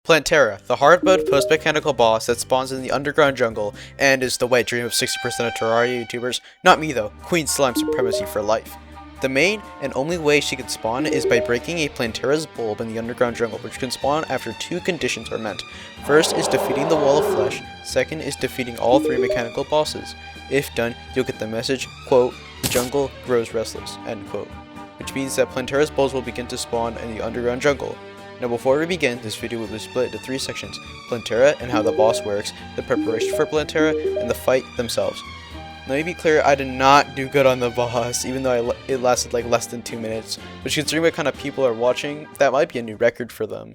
Plantera, the hard-mode post-mechanical boss that spawns in the underground jungle and is the wet dream of 60% of Terraria YouTubers. Not me though, Queen Slime supremacy for life. The main and only way she can spawn is by breaking a Plantera's bulb in the underground jungle, which can spawn after two conditions are met. First is defeating the wall of flesh, second is defeating all three mechanical bosses. If done, you'll get the message, quote, "The jungle grows restless," end quote. Which means that Plantera's bulbs will begin to spawn in the underground jungle. Now before we begin, this video will be split into three sections: Plantera and how the boss works, the preparation for Plantera, and the fight themselves. Let me be clear, I did not do good on the boss, even though it lasted like less than 2 minutes, which considering what kind of people are watching, that might be a new record for them.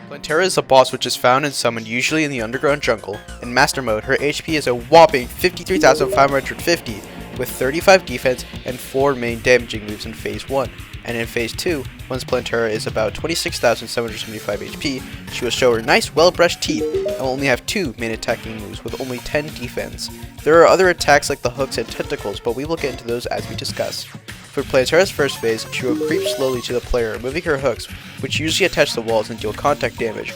Plantera is a boss which is found and summoned usually in the underground jungle. In Master Mode, her HP is a whopping 53,550, with 35 defense and 4 main damaging moves in Phase 1. And in Phase 2, once Plantera is about 26,775 HP, she will show her nice well-brushed teeth and will only have 2 main attacking moves with only 10 defense. There are other attacks like the hooks and tentacles, but we will get into those as we discuss. For Plantera's first phase, she will creep slowly to the player, moving her hooks, which usually attach to walls and deal contact damage.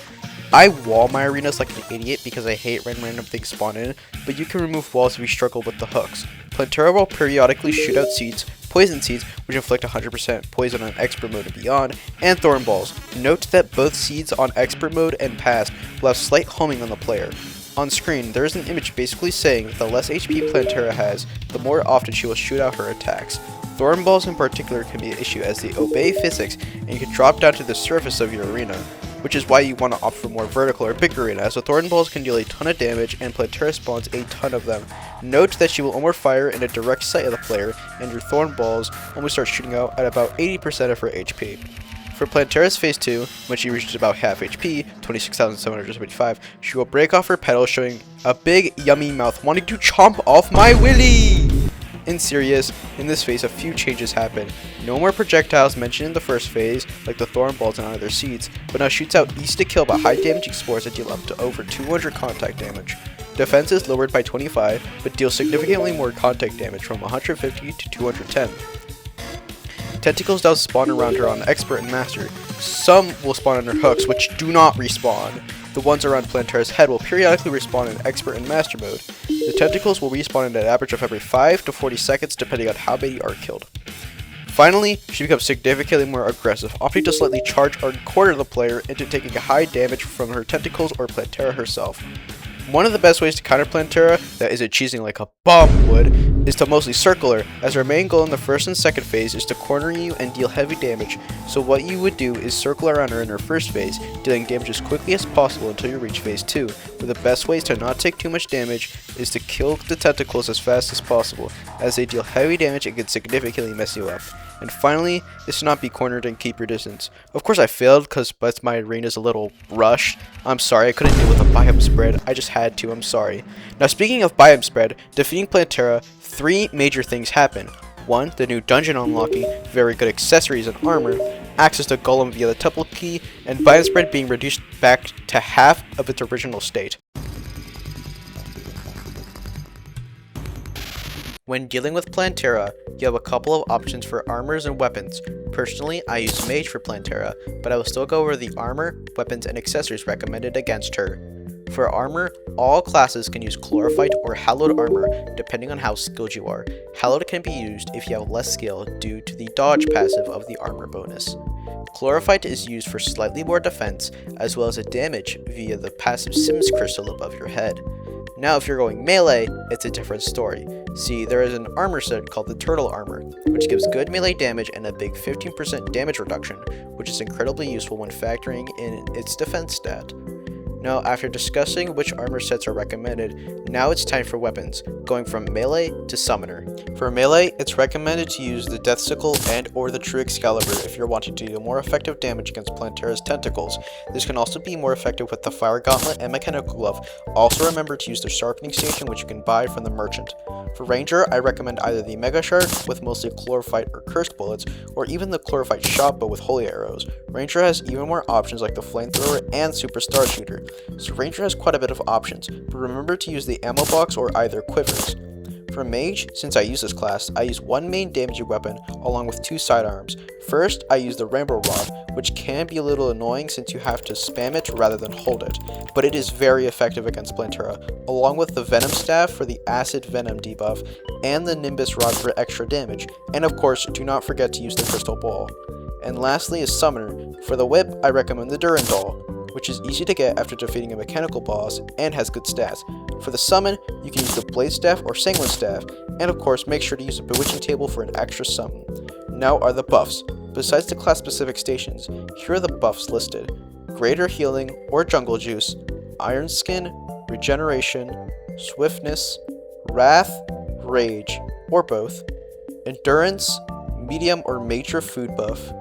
I wall my arenas like an idiot because I hate when random things spawn in, but you can remove walls if you struggle with the hooks. Plantera will periodically shoot out seeds, poison seeds, which inflict 100% poison on expert mode and beyond, and thorn balls. Note that both seeds on expert mode and past will have slight homing on the player. On screen, there is an image basically saying that the less HP Plantera has, the more often she will shoot out her attacks. Thorn balls in particular can be an issue as they obey physics and you can drop down to the surface of your arena, which is why you want to opt for more vertical or big arena, as the thorn balls can deal a ton of damage and Plantera spawns a ton of them. Note that she will only fire in a direct sight of the player, and your thorn balls only start shooting out at about 80% of her HP. For Plantera's Phase 2, when she reaches about half HP, 26,775, she will break off her petals, showing a big yummy mouth wanting to chomp off my willy! In Serious, in this phase a few changes happen. No more projectiles mentioned in the first phase, like the thorn balls and other seeds, but now shoots out easy to kill but high damaging spores that deal up to over 200 contact damage. Defense is lowered by 25, but deals significantly more contact damage from 150 to 210. Tentacles now spawn around her on Expert and Master. Some will spawn on her hooks, which do not respawn. The ones around Plantera's head will periodically respawn in Expert and Master mode. The tentacles will respawn at an average of every 5 to 40 seconds depending on how many are killed. Finally, she becomes significantly more aggressive, opting to slightly charge or corner the player into taking high damage from her tentacles or Plantera herself. One of the best ways to counter Plantera that isn't cheesing like a bomb would is to mostly circle her, as her main goal in the first and second phase is to corner you and deal heavy damage, so what you would do is circle around her in her first phase, dealing damage as quickly as possible until you reach Phase 2, where the best ways to not take too much damage is to kill the tentacles as fast as possible, as they deal heavy damage and can significantly mess you up. And finally, is to not be cornered and keep your distance. Of course I failed because my arena's a little rushed. I'm sorry, I couldn't deal with a biome spread. I just had to, I'm sorry. Now speaking of biome spread, defeating Plantera, 3 major things happen. 1. The new dungeon unlocking, very good accessories and armor, access to Golem via the temple key, and biome spread being reduced back to half of its original state. When dealing with Plantera, you have a couple of options for armors and weapons. Personally, I use Mage for Plantera, but I will still go over the armor, weapons, and accessories recommended against her. For armor, all classes can use Chlorophyte or Hallowed armor depending on how skilled you are. Hallowed can be used if you have less skill due to the dodge passive of the armor bonus. Chlorophyte is used for slightly more defense, as well as a damage via the passive Sims crystal above your head. Now if you're going melee, it's a different story. See, there is an armor set called the Turtle Armor, which gives good melee damage and a big 15% damage reduction, which is incredibly useful when factoring in its defense stat. Now, after discussing which armor sets are recommended, now it's time for weapons, going from melee to summoner. For melee, it's recommended to use the Death Sickle and or the True Excalibur if you're wanting to deal more effective damage against Plantera's tentacles. This can also be more effective with the Fire Gauntlet and Mechanical Glove. Also remember to use the Sharpening Station, which you can buy from the merchant. For Ranger, I recommend either the Mega Shark with mostly Chlorophyte or Cursed Bullets, or even the Chlorophyte Shot but with Holy Arrows. Ranger has even more options like the Flamethrower and Superstar Shooter. So Ranger has quite a bit of options, but remember to use the ammo box or either quivers. For For Mage, since I use this class, I use one main damaging weapon along with 2 sidearms. First, I use the Rainbow Rod, which can be a little annoying since you have to spam it rather than hold it, but it is very effective against Plantera, along with the Venom Staff for the Acid Venom debuff, and the Nimbus Rod for extra damage, and of course, do not forget to use the Crystal Ball. And lastly is Summoner. For the Whip, I recommend the Durandal, which is easy to get after defeating a mechanical boss and has good stats. For the summon, you can use the Blade Staff or Sanguine Staff, and of course make sure to use the Bewitching Table for an extra summon. Now are the buffs. Besides the class specific stations, here are the buffs listed. Greater Healing or Jungle Juice, Iron Skin, Regeneration, Swiftness, Wrath, Rage, or both, Endurance, Medium or Major Food buff,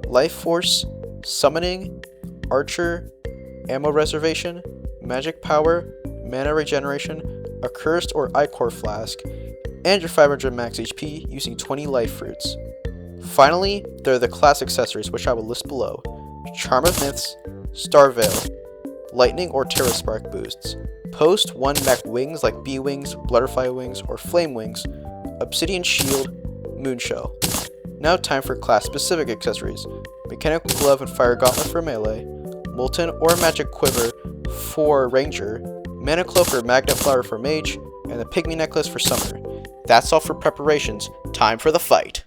Life Force, Summoning, Archer, Ammo Reservation, Magic Power, Mana Regeneration, a Cursed or Ichor Flask, and your 500 max HP using 20 Life Fruits. Finally, there are the class accessories which I will list below. Charm of Myths, Star Veil, Lightning or Terra Spark boosts, Post 1 mech wings like Bee Wings, Butterfly Wings, or Flame Wings, Obsidian Shield, Moonshell. Now time for class specific accessories. Mechanical Glove and Fire Gauntlet for melee, Molten or Magic Quiver for Ranger, Mana Cloak or Magnet Flower for Mage, and the Pygmy Necklace for Summoner. That's all for preparations. Time for the fight!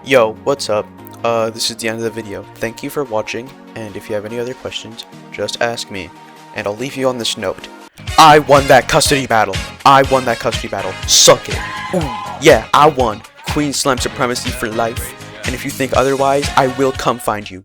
Yo, what's up? This is the end of the video. Thank you for watching, and if you have any other questions, just ask me. And I'll leave you on this note. I won that custody battle! I won that custody battle. Suck it! Ooh, yeah, I won! Queen Slime Supremacy for life. And if you think otherwise, I will come find you.